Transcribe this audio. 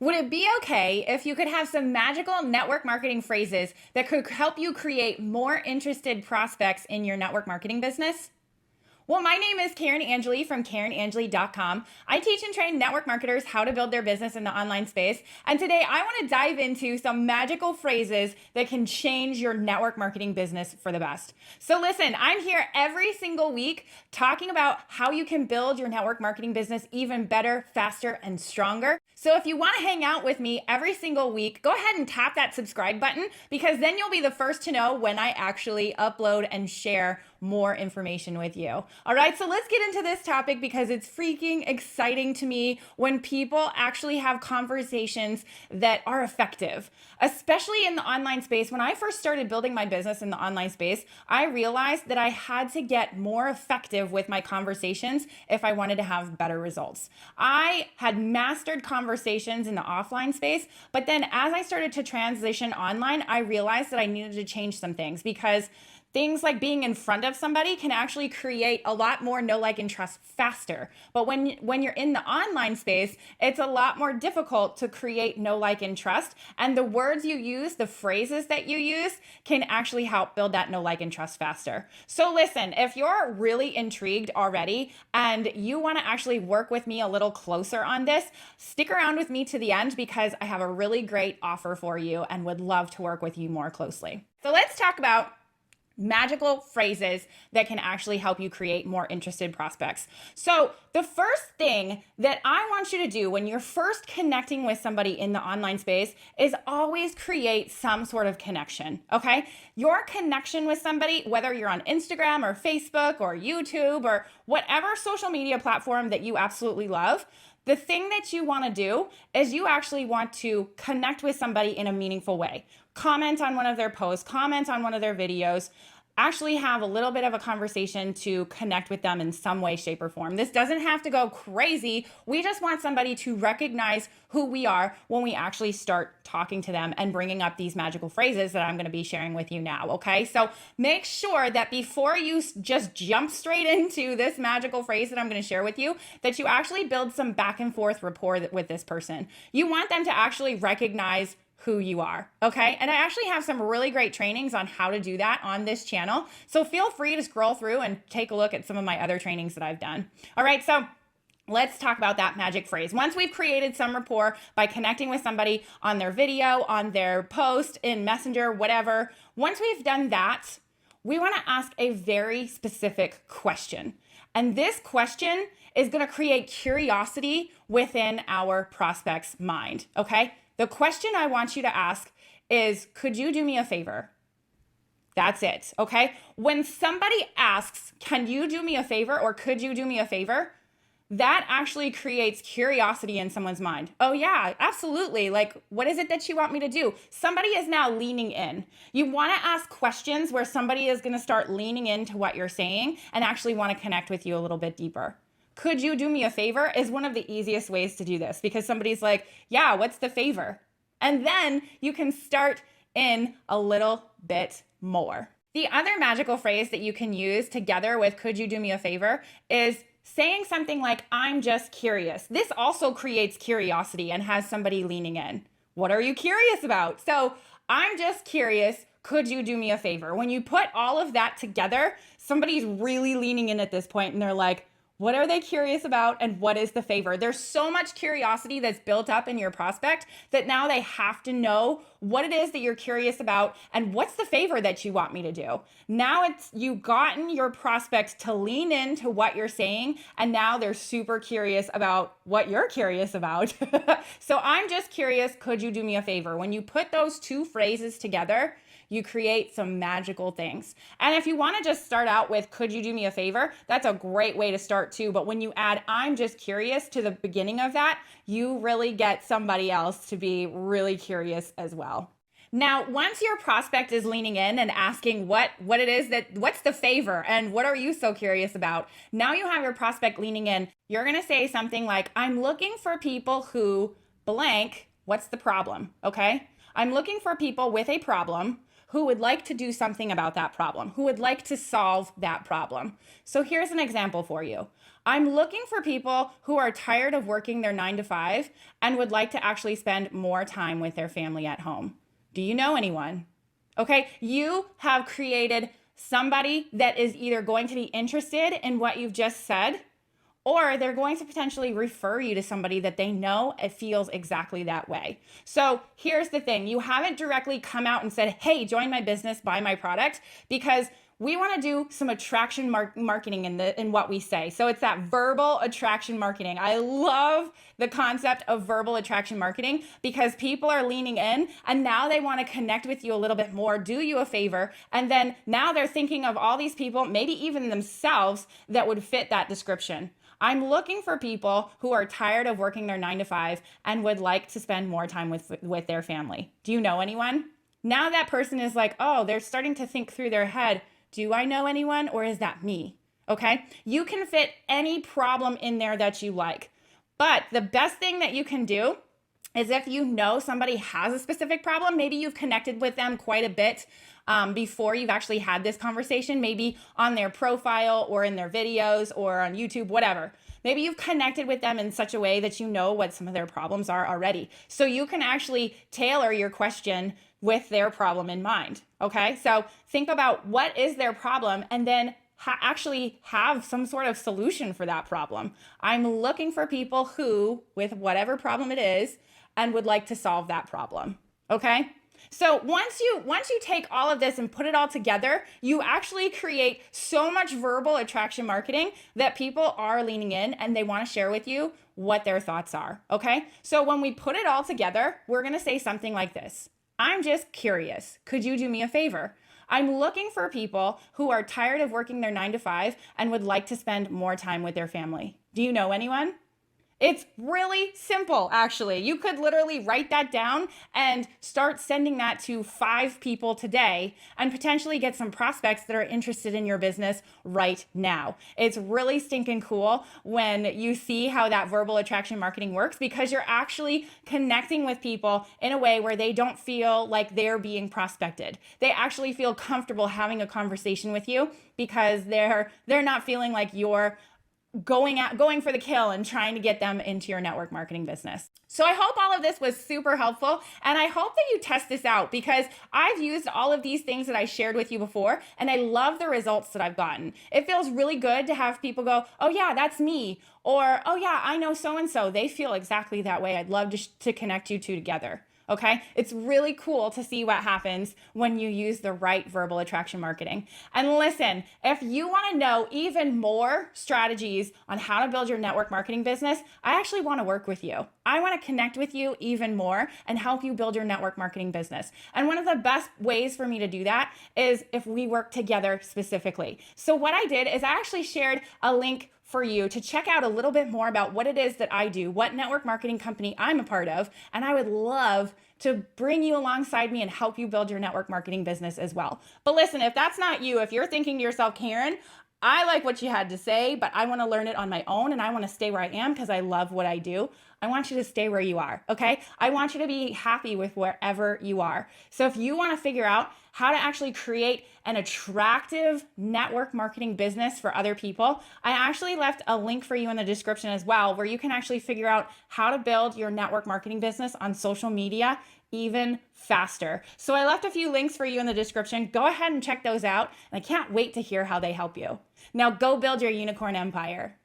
Would it be okay if you could have some magical network marketing phrases that could help you create more interested prospects in your network marketing business? Well, my name is Karin Angeli from KarinAngeli.com. I teach and train network marketers how to build their business in the online space. And today I want to dive into some magical phrases that can change your network marketing business for the best. So listen, I'm here every single week talking about how you can build your network marketing business even better, faster, and stronger. So if you want to hang out with me every single week, go ahead and tap that subscribe button because then you'll be the first to know when I actually upload and share more information with you. All right, so let's get into this topic because it's freaking exciting to me when people actually have conversations that are effective, especially in the online space. When I first started building my business in the online space, I realized that I had to get more effective with my conversations if I wanted to have better results. I had mastered conversations in the offline space, but then as I started to transition online, I realized that I needed to change some things because things like being in front of somebody can actually create a lot more know, like, and trust faster. But when you're in the online space, it's a lot more difficult to create know, like, and trust. And the words you use, the phrases that you use can actually help build that know, like, and trust faster. So listen, if you're really intrigued already and you want to actually work with me a little closer on this, stick around with me to the end because I have a really great offer for you and would love to work with you more closely. So let's talk about magical phrases that can actually help you create more interested prospects. So the first thing that I want you to do when you're first connecting with somebody in the online space is always create some sort of connection, okay? Your connection with somebody, whether you're on Instagram or Facebook or YouTube or whatever social media platform that you absolutely love, the thing that you want to do is you actually want to connect with somebody in a meaningful way. Comment on one of their posts, comment on one of their videos, actually have a little bit of a conversation to connect with them in some way, shape, or form. This doesn't have to go crazy. We just want somebody to recognize who we are when we actually start talking to them and bringing up these magical phrases that I'm going to be sharing with you now, okay? So make sure that before you just jump straight into this magical phrase that I'm going to share with you, that you actually build some back and forth rapport with this person. You want them to actually recognize who you are, okay? And I actually have some really great trainings on how to do that on this channel. So feel free to scroll through and take a look at some of my other trainings that I've done. All right, so let's talk about that magic phrase. Once we've created some rapport by connecting with somebody on their video, on their post, in Messenger, whatever, once we've done that, we wanna ask a very specific question. And this question is gonna create curiosity within our prospect's mind, okay? The question I want you to ask is, could you do me a favor? That's it, okay? When somebody asks, can you do me a favor or could you do me a favor? That actually creates curiosity in someone's mind. Oh yeah, absolutely. Like, what is it that you want me to do? Somebody is now leaning in. You want to ask questions where somebody is going to start leaning into what you're saying and actually want to connect with you a little bit deeper. Could you do me a favor is one of the easiest ways to do this because somebody's like, yeah, what's the favor? And then you can start in a little bit more. The other magical phrase that you can use together with could you do me a favor is saying something like, I'm just curious. This also creates curiosity and has somebody leaning in. What are you curious about? So I'm just curious. Could you do me a favor? When you put all of that together, somebody's really leaning in at this point and they're like, what are they curious about and what is the favor? There's so much curiosity that's built up in your prospect that now they have to know what it is that you're curious about and what's the favor that you want me to do. Now you've gotten your prospect to lean into what you're saying and now they're super curious about what you're curious about. So I'm just curious, could you do me a favor? When you put those two phrases together, you create some magical things. And if you want to just start out with, could you do me a favor? That's a great way to start too. But when you add, I'm just curious to the beginning of that, you really get somebody else to be really curious as well. Now, once your prospect is leaning in and asking what's the favor and what are you so curious about? Now you have your prospect leaning in. You're going to say something like, I'm looking for people who blank, what's the problem? Okay. I'm looking for people with a problem who would like to do something about that problem, who would like to solve that problem. So here's an example for you. I'm looking for people who are tired of working their 9 to 5 and would like to actually spend more time with their family at home. Do you know anyone? Okay, you have created somebody that is either going to be interested in what you've just said, or they're going to potentially refer you to somebody that they know it feels exactly that way. So here's the thing. You haven't directly come out and said, hey, join my business, buy my product, because we want to do some attraction marketing in what we say. So it's that verbal attraction marketing. I love the concept of verbal attraction marketing because people are leaning in and now they want to connect with you a little bit more, do you a favor. And then now they're thinking of all these people, maybe even themselves, that would fit that description. I'm looking for people who are tired of working their 9 to 5 and would like to spend more time with their family. Do you know anyone? Now that person is like, oh, they're starting to think through their head, do I know anyone or is that me? Okay, you can fit any problem in there that you like. But the best thing that you can do is if you know somebody has a specific problem, maybe you've connected with them quite a bit before you've actually had this conversation, maybe on their profile or in their videos or on YouTube, whatever. Maybe you've connected with them in such a way that you know what some of their problems are already. So you can actually tailor your question with their problem in mind. Okay, so think about what is their problem and then actually have some sort of solution for that problem. I'm looking for people who, with whatever problem it is, and would like to solve that problem. Okay? So once you take all of this and put it all together, you actually create so much verbal attraction marketing that people are leaning in and they want to share with you what their thoughts are. Okay? So when we put it all together, we're going to say something like this. I'm just curious. Could you do me a favor? I'm looking for people who are tired of working their 9 to 5 and would like to spend more time with their family. Do you know anyone? It's really simple, actually. You could literally write that down and start sending that to 5 people today and potentially get some prospects that are interested in your business right now. It's really stinking cool when you see how that verbal attraction marketing works because you're actually connecting with people in a way where they don't feel like they're being prospected. They actually feel comfortable having a conversation with you because they're not feeling like you're going for the kill and trying to get them into your network marketing business. So I hope all of this was super helpful and I hope that you test this out because I've used all of these things that I shared with you before and I love the results that I've gotten. It feels really good to have people go, oh yeah, that's me. Or, oh yeah, I know so-and-so. They feel exactly that way. I'd love to connect you two together. Okay, it's really cool to see what happens when you use the right verbal attraction marketing. And listen, if you want to know even more strategies on how to build your network marketing business, I actually want to work with you. I want to connect with you even more and help you build your network marketing business. And one of the best ways for me to do that is if we work together specifically. So what I did is I actually shared a link for you to check out a little bit more about what it is that I do, what network marketing company I'm a part of, and I would love to bring you alongside me and help you build your network marketing business as well. But listen, if that's not you, if you're thinking to yourself, Karin, I like what you had to say, but I want to learn it on my own and I want to stay where I am because I love what I do. I want you to stay where you are, okay? I want you to be happy with wherever you are. So if you want to figure out how to actually create an attractive network marketing business for other people, I actually left a link for you in the description as well, where you can actually figure out how to build your network marketing business on social media even faster. So I left a few links for you in the description. Go ahead and check those out. And I can't wait to hear how they help you. Now go build your unicorn empire.